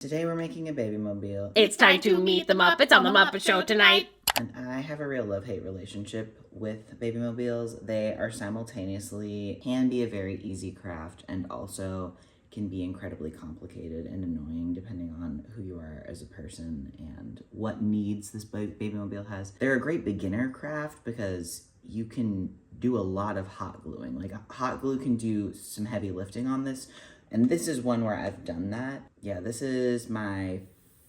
Today we're making a baby mobile. It's time to meet the Muppets on the Muppet Show tonight. And I have a real love-hate relationship with baby mobiles. They are simultaneously can be a very easy craft and also can be incredibly complicated and annoying depending on who you are as a person and what needs this baby mobile has. They're a great beginner craft because you can do a lot of hot gluing. Like hot glue can do some heavy lifting on this. And this is one where I've done that. Yeah, this is my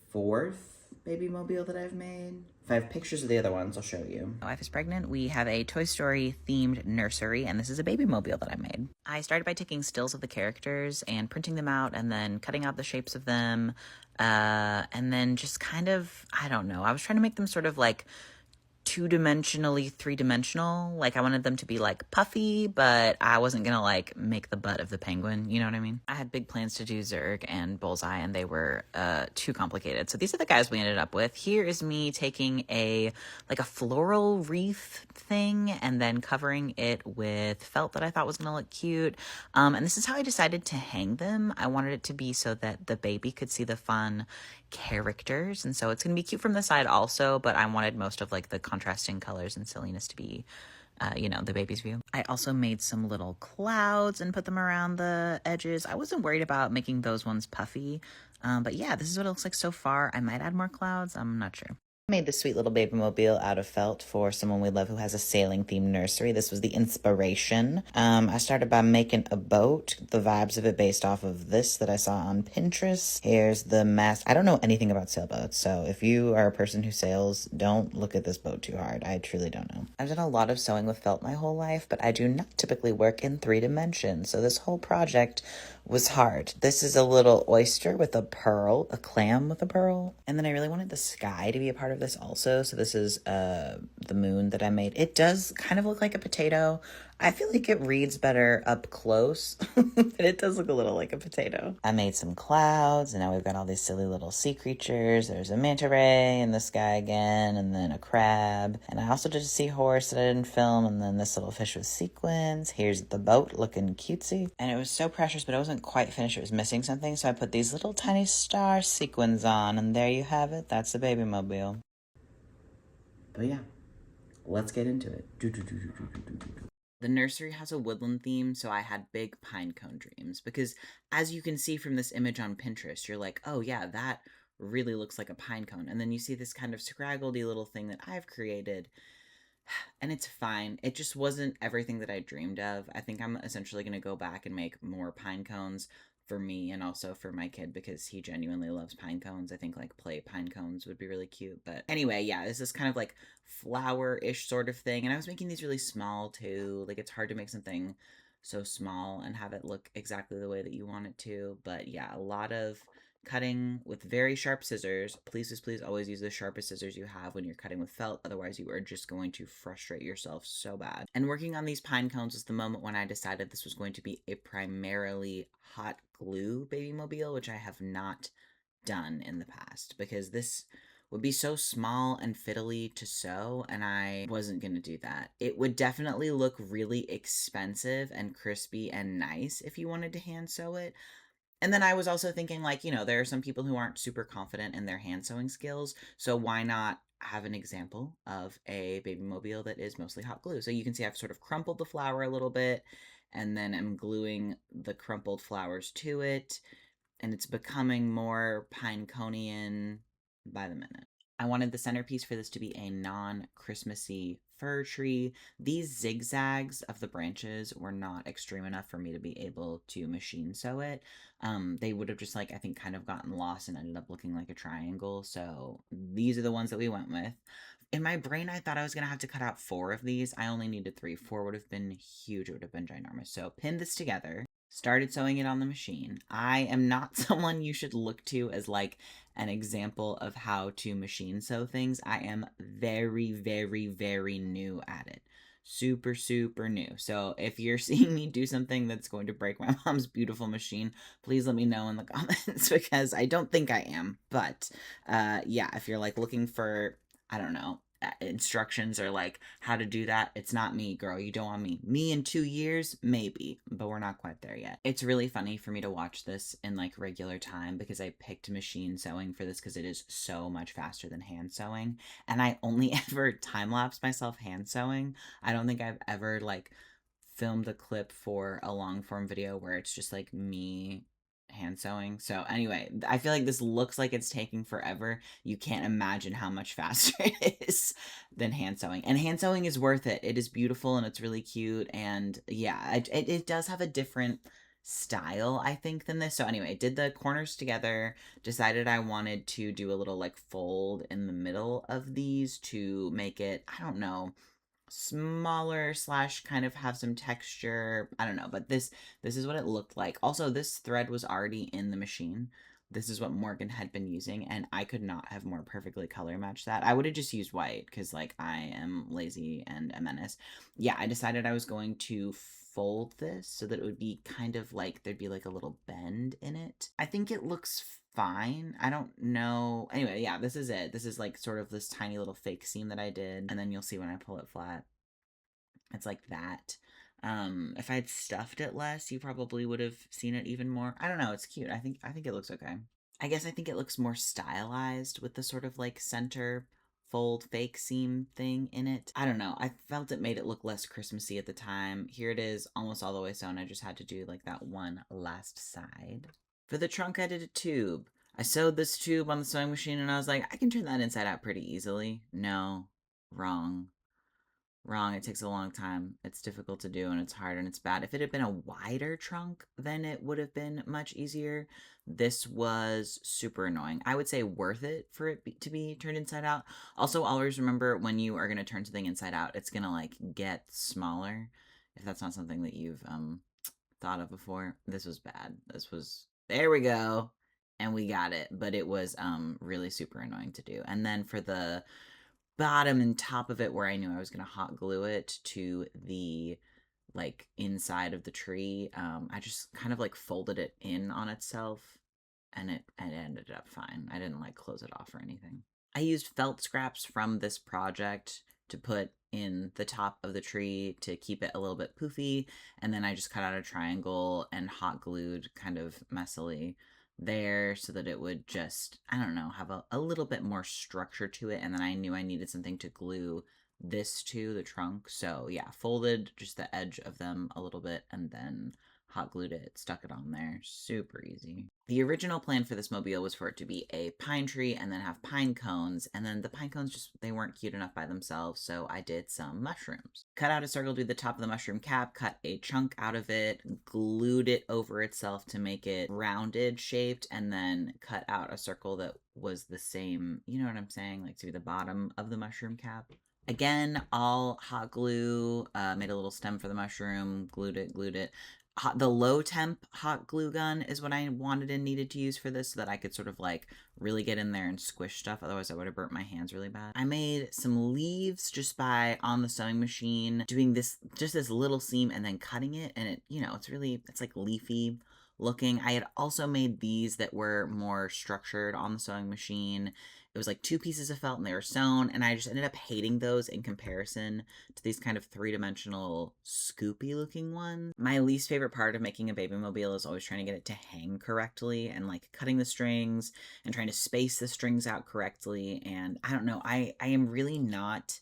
fourth baby mobile that I've made. If I have pictures of the other ones, I'll show you. My wife is pregnant. We have a Toy Story themed nursery, and this is a baby mobile that I made. I started by taking stills of the characters and printing them out and then cutting out the shapes of them. And then just kind of, I don't know, I was trying to make them sort of like two-dimensionally three-dimensional. Like I wanted them to be like puffy, but I wasn't gonna like make the butt of the penguin, you know what I mean? I had big plans to do Zurg and Bullseye, and they were too complicated. So these are the guys we ended up with. Here is me taking a floral wreath thing and then covering it with felt that I thought was gonna look cute. And this is how I decided to hang them. I wanted it to be so that the baby could see the fun characters, and so it's gonna be cute from the side also, but I wanted most of like the contrasting colors and silliness to be the baby's view. I also made some little clouds and put them around the edges. I wasn't worried about making those ones puffy, but yeah, this is what it looks like so far. I might add more clouds, I'm not sure. Made this sweet little baby mobile out of felt for someone we love who has a sailing themed nursery. This was the inspiration. I started by making a boat, the vibes of it based off of this that I saw on Pinterest. Here's the mast. I don't know anything about sailboats, so if you are a person who sails, don't look at this boat too hard. I truly don't know. I've done a lot of sewing with felt my whole life, but I do not typically work in 3 dimensions, so this whole project was hard. This is a little oyster with a pearl, a clam with a pearl, and then I really wanted the sky to be a part of this also. So this is the moon that I made. It does kind of look like a potato. I feel like it reads better up close, but it does look a little like a potato. I made some clouds, and now we've got all these silly little sea creatures. There's a manta ray in the sky again, and then a crab. And I also did a seahorse that I didn't film, and then this little fish with sequins. Here's the boat looking cutesy. And it was so precious, but it wasn't quite finished. It was missing something, so I put these little tiny star sequins on, and there you have it. That's the baby mobile. But yeah, let's get into it. The nursery has a woodland theme, so I had big pine cone dreams because as you can see from this image on Pinterest, you're like, oh yeah, that really looks like a pine cone. And then you see this kind of scraggledy little thing that I've created, and it's fine. It just wasn't everything that I dreamed of. I think I'm essentially going to go back and make more pine cones for me and also for my kid because he genuinely loves pine cones. I think like play pine cones would be really cute. But anyway, yeah, this is kind of like flower-ish sort of thing. And I was making these really small too. Like it's hard to make something so small and have it look exactly the way that you want it to. But yeah, a lot of cutting with very sharp scissors. Please always use the sharpest scissors you have when you're cutting with felt, otherwise you are just going to frustrate yourself so bad. And working on these pine cones was the moment when I decided this was going to be a primarily hot glue baby mobile, which I have not done in the past because this would be so small and fiddly to sew, and I wasn't gonna do that. It would definitely look really expensive and crispy and nice if you wanted to hand sew it. And then I was also thinking, like, there are some people who aren't super confident in their hand sewing skills, so why not have an example of a baby mobile that is mostly hot glue? So you can see I've sort of crumpled the flower a little bit, and then I'm gluing the crumpled flowers to it, and it's becoming more pineconian by the minute. I wanted the centerpiece for this to be a non-Christmassy fir tree. These zigzags of the branches were not extreme enough for me to be able to machine sew it. They would have just I think kind of gotten lost and ended up looking like a triangle. So these are the ones that we went with. In my brain, I thought I was going to have to cut out 4 of these. I only needed 3. 4 would have been huge. It would have been ginormous. So pinned this together, started sewing it on the machine. I am not someone you should look to as an example of how to machine sew things. I am very, very, very new at it. Super, super new. So if you're seeing me do something that's going to break my mom's beautiful machine, please let me know in the comments because I don't think I am. But yeah, if you're looking for, I don't know, instructions or like how to do that. It's not me, girl. You don't want me. Me in 2 years, maybe, but we're not quite there yet. It's really funny for me to watch this in like regular time because I picked machine sewing for this because it is so much faster than hand sewing. And I only ever time lapse myself hand sewing. I don't think I've ever like filmed a clip for a long form video where it's just like me hand sewing. So anyway, I feel like this looks like it's taking forever. You can't imagine how much faster it is than hand sewing. And hand sewing is worth it. It is beautiful and it's really cute. And yeah, it does have a different style, I think, than this. So anyway, did the corners together, decided I wanted to do a little like fold in the middle of these to make it, I don't know, smaller slash kind of have some texture. I don't know, but this is what it looked like. Also, this thread was already in the machine. This is what Morgan had been using, and I could not have more perfectly color matched that. I would have just used white because like I am lazy and a menace. Yeah, I decided I was going to fold this so that it would be kind of like there'd be like a little bend in it. I think it looks fine. I don't know. Anyway, yeah, this is it. This is like sort of this tiny little fake seam that I did, and then you'll see when I pull it flat. It's like that. If I had stuffed it less, you probably would have seen it even more. I don't know. It's cute. I think it looks okay. I guess I think it looks more stylized with the sort of like center fold fake seam thing in it. I don't know. I felt it made it look less Christmassy at the time. Here it is, almost all the way sewn. I just had to do like that one last side. For the trunk, I did a tube. I sewed this tube on the sewing machine and I was like, I can turn that inside out pretty easily. No, wrong. Wrong. It takes a long time. It's difficult to do and it's hard and it's bad. If it had been a wider trunk, then it would have been much easier. This was super annoying. I would say worth it for it to be turned inside out. Also, always remember when you are going to turn something inside out, it's going to like get smaller. If that's not something that you've thought of before. This was bad. This was, there we go. And we got it. But it was really super annoying to do. And then for the bottom and top of it where I knew I was going to hot glue it to the like inside of the tree, I just kind of like folded it in on itself and it ended up fine. I didn't like close it off or anything. I used felt scraps from this project to put in the top of the tree to keep it a little bit poofy, and then I just cut out a triangle and hot glued kind of messily there so that it would just, I don't know, have a little bit more structure to it. And then I knew I needed something to glue this to, the trunk. So yeah, folded just the edge of them a little bit and then hot glued it, stuck it on there. Super easy. The original plan for this mobile was for it to be a pine tree and then have pine cones, and then the pine cones just, they weren't cute enough by themselves, so I did some mushrooms. Cut out a circle to the top of the mushroom cap, cut a chunk out of it, glued it over itself to make it rounded shaped, and then cut out a circle that was the same, you know what I'm saying, like to be the bottom of the mushroom cap. Again, all hot glue, made a little stem for the mushroom, glued it. The low temp hot glue gun is what I wanted and needed to use for this so that I could sort of like really get in there and squish stuff. Otherwise I would have burnt my hands really bad. I made some leaves just by on the sewing machine doing this, just this little seam and then cutting it. And it, you know, it's like leafy looking. I had also made these that were more structured on the sewing machine. It was like 2 pieces of felt and they were sewn, and I just ended up hating those in comparison to these kind of 3-dimensional scoopy looking ones. My least favorite part of making a baby mobile is always trying to get it to hang correctly and like cutting the strings and trying to space the strings out correctly. And I don't know, I am really not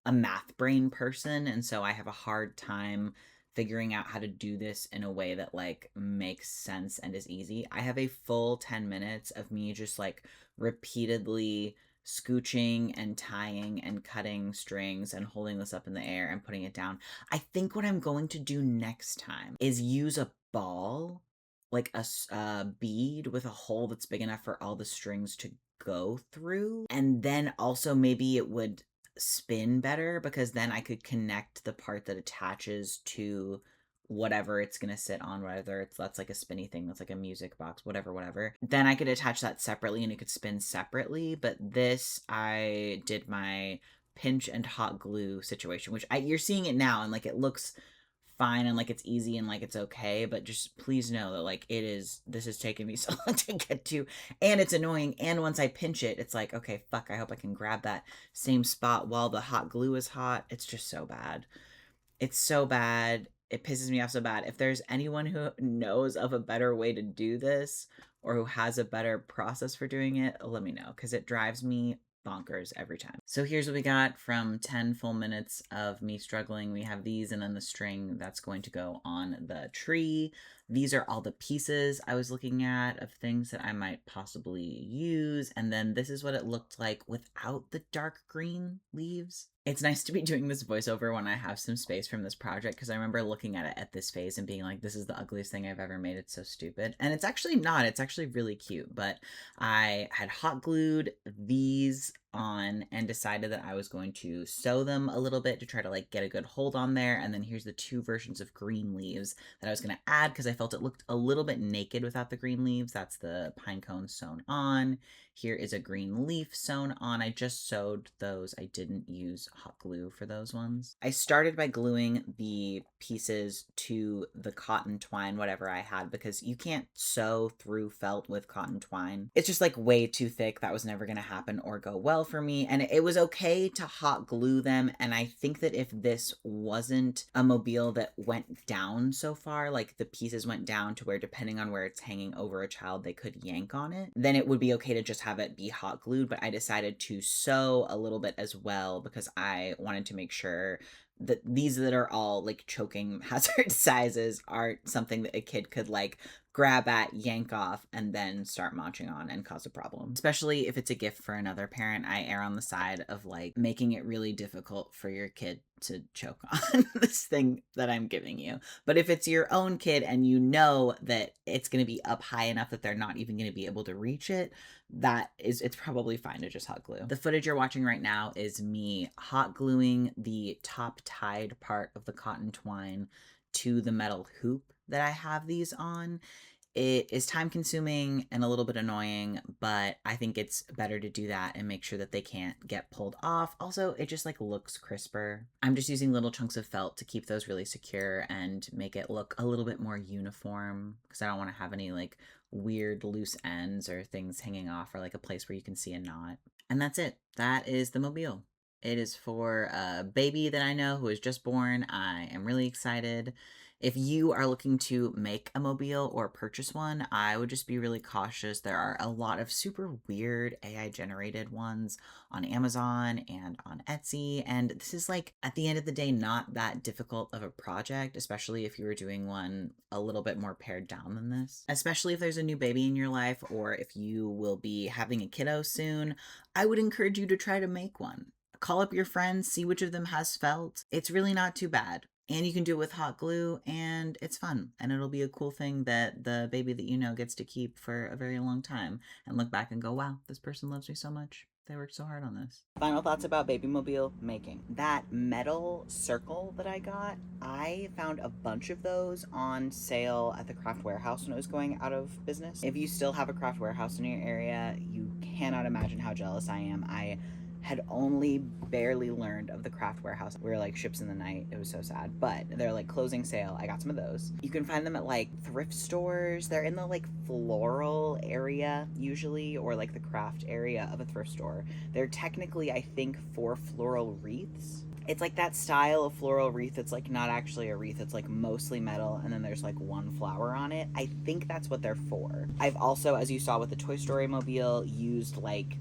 a math brain person, and so I have a hard time figuring out how to do this in a way that like makes sense and is easy. I have a full 10 minutes of me just like repeatedly scooching and tying and cutting strings and holding this up in the air and putting it down. I think what I'm going to do next time is use a ball, like a bead with a hole that's big enough for all the strings to go through, and then also maybe it would spin better because then I could connect the part that attaches to whatever it's gonna sit on, whether that's like a spinny thing that's like a music box, whatever, then I could attach that separately and it could spin separately. But this, I did my pinch and hot glue situation, which you're seeing it now and like it looks fine and like it's easy and like it's okay, but just please know that like this has taken me so long to get to, and it's annoying, and once I pinch it, it's like, okay, fuck, I hope I can grab that same spot while the hot glue is hot. It's just so bad. It's so bad. It pisses me off so bad. If there's anyone who knows of a better way to do this or who has a better process for doing it, let me know, because it drives me bonkers every time. So here's what we got from 10 full minutes of me struggling. We have these and then the string that's going to go on the tree. These are all the pieces I was looking at of things that I might possibly use. And then this is what it looked like without the dark green leaves. It's nice to be doing this voiceover when I have some space from this project, because I remember looking at it at this phase and being like, this is the ugliest thing I've ever made. It's so stupid. And it's actually not. It's actually really cute. But I had hot glued these on and decided that I was going to sew them a little bit to try to like get a good hold on there. And then here's the 2 versions of green leaves that I was going to add because I felt it looked a little bit naked without the green leaves. That's the pine cone sewn on. Here is a green leaf sewn on. I just sewed those. I didn't use hot glue for those ones. I started by gluing the pieces to the cotton twine, whatever I had, because you can't sew through felt with cotton twine. It's just like way too thick. That was never going to happen or go well for me. And it was okay to hot glue them. And I think that if this wasn't a mobile that went down so far, like the pieces went down to where depending on where it's hanging over a child, they could yank on it, then it would be okay to just have it be hot glued. But I decided to sew a little bit as well because I wanted to make sure that these that are all like choking hazard sizes aren't something that a kid could like grab at, yank off, and then start munching on and cause a problem. Especially if it's a gift for another parent, I err on the side of like making it really difficult for your kid to choke on this thing that I'm giving you. But if it's your own kid and you know that it's going to be up high enough that they're not even going to be able to reach it, it's probably fine to just hot glue. The footage you're watching right now is me hot gluing the top tied part of the cotton twine to the metal hoop that I have these on. It is time consuming and a little bit annoying, but I think it's better to do that and make sure that they can't get pulled off. Also, it just like looks crisper. I'm just using little chunks of felt to keep those really secure and make it look a little bit more uniform, because I don't want to have any like weird loose ends or things hanging off, or like a place where you can see a knot. And that's it. That is the mobile. It is for a baby that I know who is just born. I am really excited. If you are looking to make a mobile or purchase one, I would just be really cautious. There are a lot of super weird AI generated ones on Amazon and on Etsy, and this is like, at the end of the day, not that difficult of a project, especially if you were doing one a little bit more pared down than this. Especially if there's a new baby in your life, or if you will be having a kiddo soon, I would encourage you to try to make one. Call up your friends, see which of them has felt. It's really not too bad. And you can do it with hot glue, and it's fun. And it'll be a cool thing that the baby that you know gets to keep for a very long time and look back and go, wow, this person loves me so much. They worked so hard on this. Final thoughts about baby mobile making. That metal circle that I got, I found a bunch of those on sale at the craft warehouse when it was going out of business. If you still have a craft warehouse in your area, you cannot imagine how jealous I am. I had only barely learned of the craft warehouse. We were like ships in the night. It was so sad. But they're like closing sale. I got some of those. You can find them at like thrift stores. They're in the like floral area usually, or like the craft area of a thrift store. They're technically, I think, for floral wreaths. It's like that style of floral wreath. It's like not actually a wreath. It's like mostly metal, and then there's like one flower on it. I think that's what they're for. I've also, as you saw with the Toy Story mobile, used like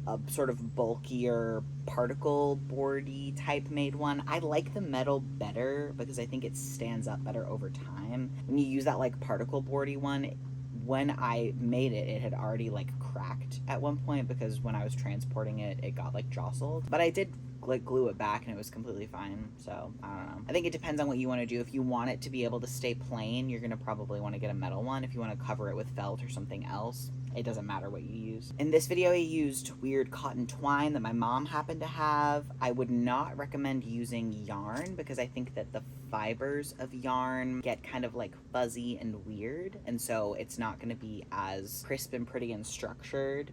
a sort of bulkier particle boardy type made one. I like the metal better because I think it stands up better over time. When you use that like particle boardy one, when I made it, it had already like cracked at one point because when I was transporting it, it got like jostled. But I did like glue it back and it was completely fine. So I don't know. I think it depends on what you want to do. If you want it to be able to stay plain, you're gonna probably want to get a metal one. If you want to cover it with felt or something else, it doesn't matter what you use. In this video, I used weird cotton twine that my mom happened to have. I would not recommend using yarn because I think that the fibers of yarn get kind of like fuzzy and weird, and so it's not going to be as crisp and pretty and structured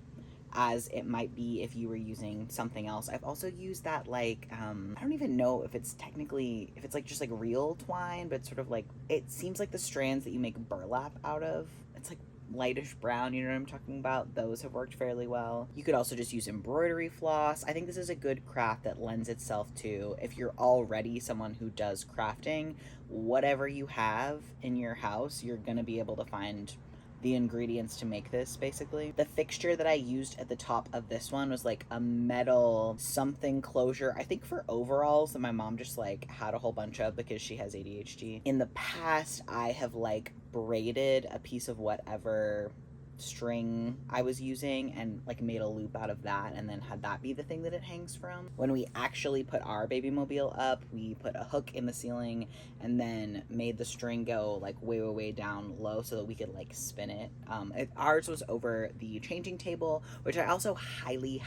as it might be if you were using something else. I've also used that like I don't even know if it's technically, if it's like just like real twine, but sort of like, it seems like the strands that you make burlap out of. It's like lightish brown, you know what I'm talking about? Those have worked fairly well. You could also just use embroidery floss. I think this is a good craft that lends itself to, if you're already someone who does crafting, whatever you have in your house, you're gonna be able to find the ingredients to make this, basically. The fixture that I used at the top of this one was like a metal something closure, I think for overalls, that my mom just like had a whole bunch of because she has ADHD. In the past, I have like braided a piece of whatever string I was using and like made a loop out of that and then had that be the thing that it hangs from. When we actually put our baby mobile up, we put a hook in the ceiling and then made the string go like way down low so that we could like spin it. Ours was over the changing table, which I also highly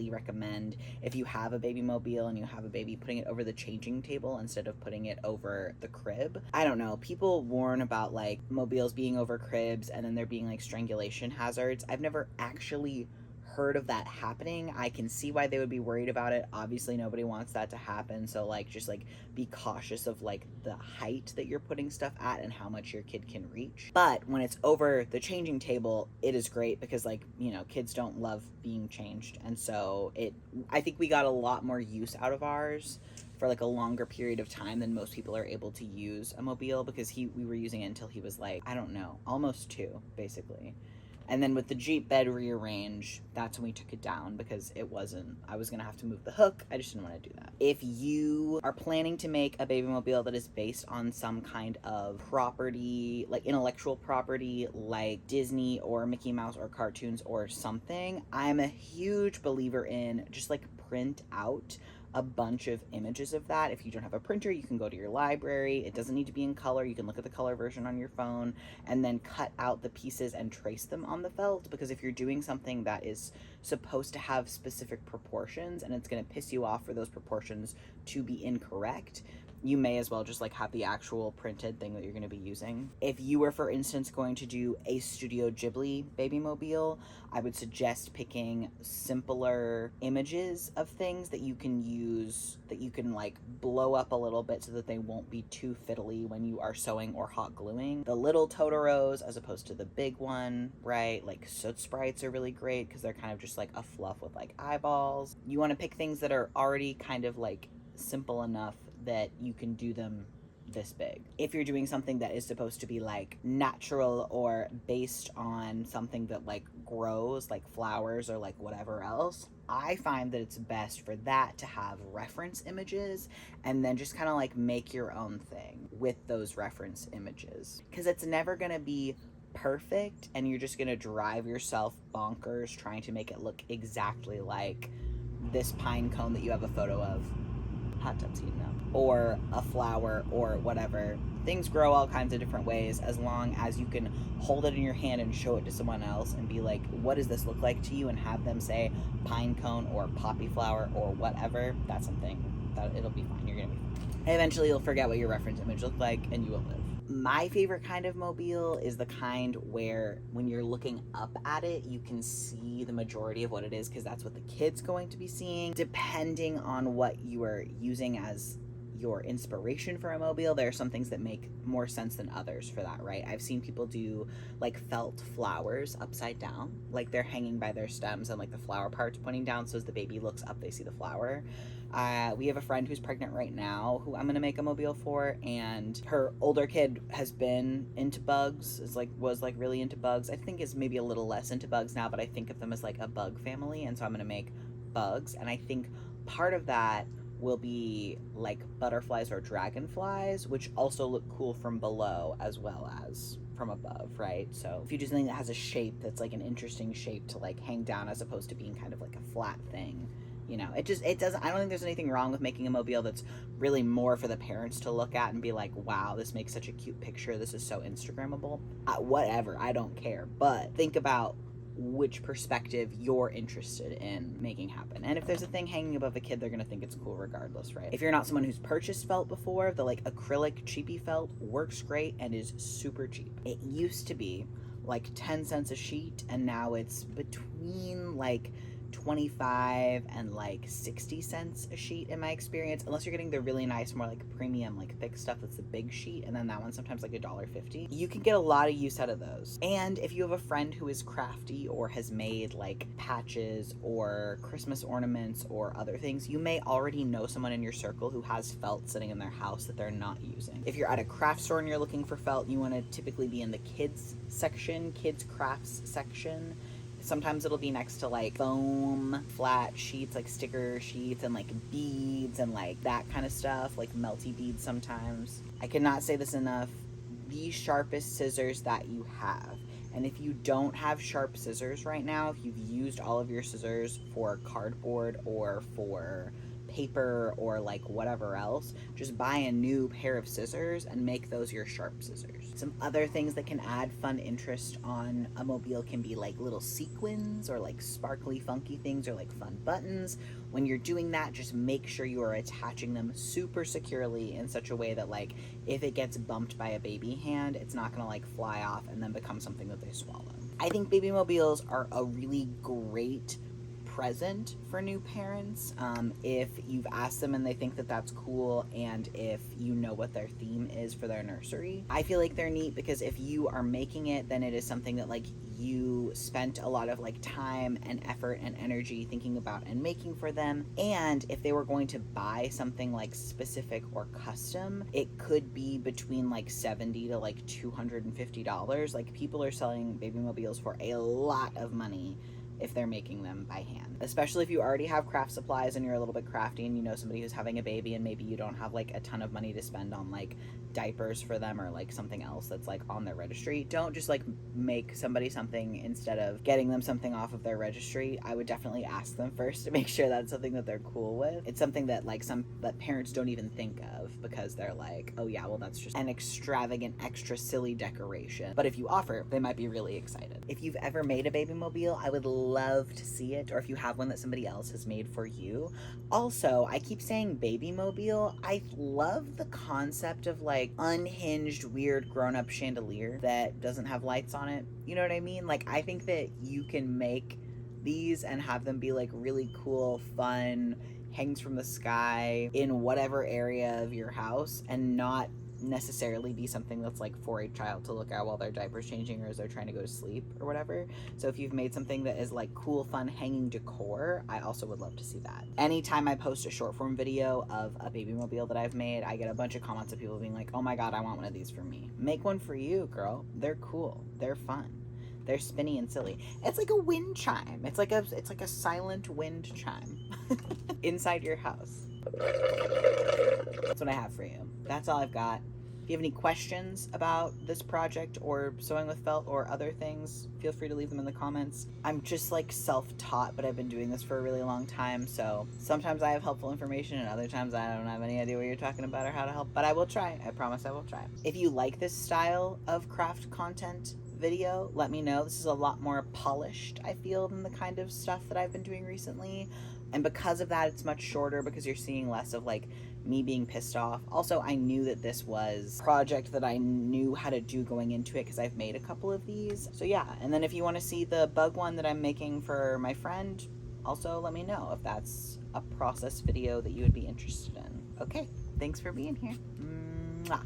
recommend if you have a baby mobile and you have a baby, putting it over the changing table instead of putting it over the crib. I don't know, people warn about like mobiles being over cribs and then there being like strangulation hazards. I've never actually heard of that happening. I can see why they would be worried about it. Obviously nobody wants that to happen, so like just like be cautious of like the height that you're putting stuff at and how much your kid can reach. But when it's over the changing table, it is great because like, you know, kids don't love being changed, and so I think we got a lot more use out of ours for like a longer period of time than most people are able to use a mobile, because we were using it until he was like, I don't know, almost 2 basically. And then with the Jeep bed rearrange, that's when we took it down because I was going to have to move the hook. I just didn't want to do that. If you are planning to make a baby mobile that is based on some kind of property, like intellectual property, like Disney or Mickey Mouse or cartoons or something, I'm a huge believer in just like print out a bunch of images of that. If you don't have a printer, you can go to your library. It doesn't need to be in color. You can look at the color version on your phone and then cut out the pieces and trace them on the felt, because if you're doing something that is supposed to have specific proportions and it's going to piss you off for those proportions to be incorrect, you may as well just like have the actual printed thing that you're going to be using. If you were, for instance, going to do a Studio Ghibli baby mobile, I would suggest picking simpler images of things that you can use, that you can like blow up a little bit so that they won't be too fiddly when you are sewing or hot gluing. The little Totoros as opposed to the big one, right? Like soot sprites are really great because they're kind of just like a fluff with like eyeballs. You want to pick things that are already kind of like simple enough that you can do them this big. If you're doing something that is supposed to be like natural or based on something that like grows, like flowers or like whatever else, I find that it's best for that to have reference images and then just kind of like make your own thing with those reference images, because it's never going to be perfect and you're just going to drive yourself bonkers trying to make it look exactly like this pine cone that you have a photo of. Hot tub's heating up. Or a flower or whatever. Things grow all kinds of different ways as long as you can hold it in your hand and show it to someone else and be like, what does this look like to you? And have them say pine cone or poppy flower or whatever. That's something that it'll be fine. You're going to be fine. And eventually you'll forget what your reference image looked like and you will live. My favorite kind of mobile is the kind where when you're looking up at it, you can see the majority of what it is, because that's what the kid's going to be seeing. Depending on what you are using as your inspiration for a mobile, there are some things that make more sense than others for that, right? I've seen people do like felt flowers upside down, like they're hanging by their stems and like the flower part's pointing down, so as the baby looks up they see the flower. We have a friend who's pregnant right now who I'm going to make a mobile for, and her older kid has been into bugs, was really into bugs. I think is maybe a little less into bugs now, but I think of them as like a bug family, and so I'm going to make bugs, and I think part of that will be like butterflies or dragonflies, which also look cool from below as well as from above, right? So if you do something that has a shape that's like an interesting shape to like hang down as opposed to being kind of like a flat thing, you know, it doesn't, I don't think there's anything wrong with making a mobile that's really more for the parents to look at and be like, wow, this makes such a cute picture, this is so Instagrammable. Whatever, I don't care, but think about which perspective you're interested in making happen. And if there's a thing hanging above a kid, they're gonna think it's cool regardless, right? If you're not someone who's purchased felt before, the like acrylic cheapy felt works great and is super cheap. It used to be like 10 cents a sheet, and now it's between like 25 and like 60 cents a sheet in my experience, unless you're getting the really nice, more like premium, like thick stuff that's the big sheet, and then that one's sometimes like $1.50. You can get a lot of use out of those. And if you have a friend who is crafty or has made like patches or Christmas ornaments or other things, you may already know someone in your circle who has felt sitting in their house that they're not using. If you're at a craft store and you're looking for felt, you want to typically be in the kids section, kids crafts section. Sometimes it'll be next to like foam flat sheets, like sticker sheets, and like beads and like that kind of stuff, like melty beads sometimes. I cannot say this enough. The sharpest scissors that you have. And if you don't have sharp scissors right now, if you've used all of your scissors for cardboard or for paper or like whatever else, just buy a new pair of scissors and make those your sharp scissors. Some other things that can add fun interest on a mobile can be like little sequins or like sparkly funky things or like fun buttons. When you're doing that, just make sure you are attaching them super securely in such a way that like if it gets bumped by a baby hand, it's not gonna like fly off and then become something that they swallow. I think baby mobiles are a really great present for new parents, if you've asked them and they think that that's cool, and if you know what their theme is for their nursery. I feel like they're neat because if you are making it, then it is something that like you spent a lot of like time and effort and energy thinking about and making for them. And if they were going to buy something like specific or custom, it could be between like $70 to like $250. Like people are selling baby mobiles for a lot of money if they're making them by hand, especially if you already have craft supplies and you're a little bit crafty and you know somebody who's having a baby and maybe you don't have like a ton of money to spend on like diapers for them or like something else that's like on their registry. Don't just like make somebody something instead of getting them something off of their registry. I would definitely ask them first to make sure that's something that they're cool with. It's something that like that parents don't even think of because they're like, oh yeah, well that's just an extravagant extra silly decoration. But if you offer, they might be really excited. If you've ever made a baby mobile, I would love to see it, or if you have one that somebody else has made for you. Also, I keep saying baby mobile. I love the concept of like unhinged weird grown-up chandelier that doesn't have lights on it. You know what I mean? Like I think that you can make these and have them be like really cool, fun, hangs from the sky in whatever area of your house and not necessarily be something that's like for a child to look at while their diaper's changing or as they're trying to go to sleep or whatever. So if you've made something that is like cool, fun, hanging decor, I also would love to see that. Anytime I post a short form video of a baby mobile that I've made, I get a bunch of comments of people being like, oh my god, I want one of these for me. Make one for you, girl. They're cool. They're fun. They're spinny and silly. It's like a wind chime. It's like a silent wind chime inside your house. That's what I have for you. That's all I've got. If you have any questions about this project or sewing with felt or other things, feel free to leave them in the comments. I'm just like self-taught, but I've been doing this for a really long time, so sometimes I have helpful information and other times I don't have any idea what you're talking about or how to help, but I will try. I promise I will try. If you like this style of craft content video, let me know. This is a lot more polished, I feel, than the kind of stuff that I've been doing recently. And because of that, it's much shorter because you're seeing less of like me being pissed off. Also, I knew that this was a project that I knew how to do going into it because I've made a couple of these. So yeah, and then if you want to see the bug one that I'm making for my friend, also let me know if that's a process video that you would be interested in. Okay, thanks for being here. Mwah.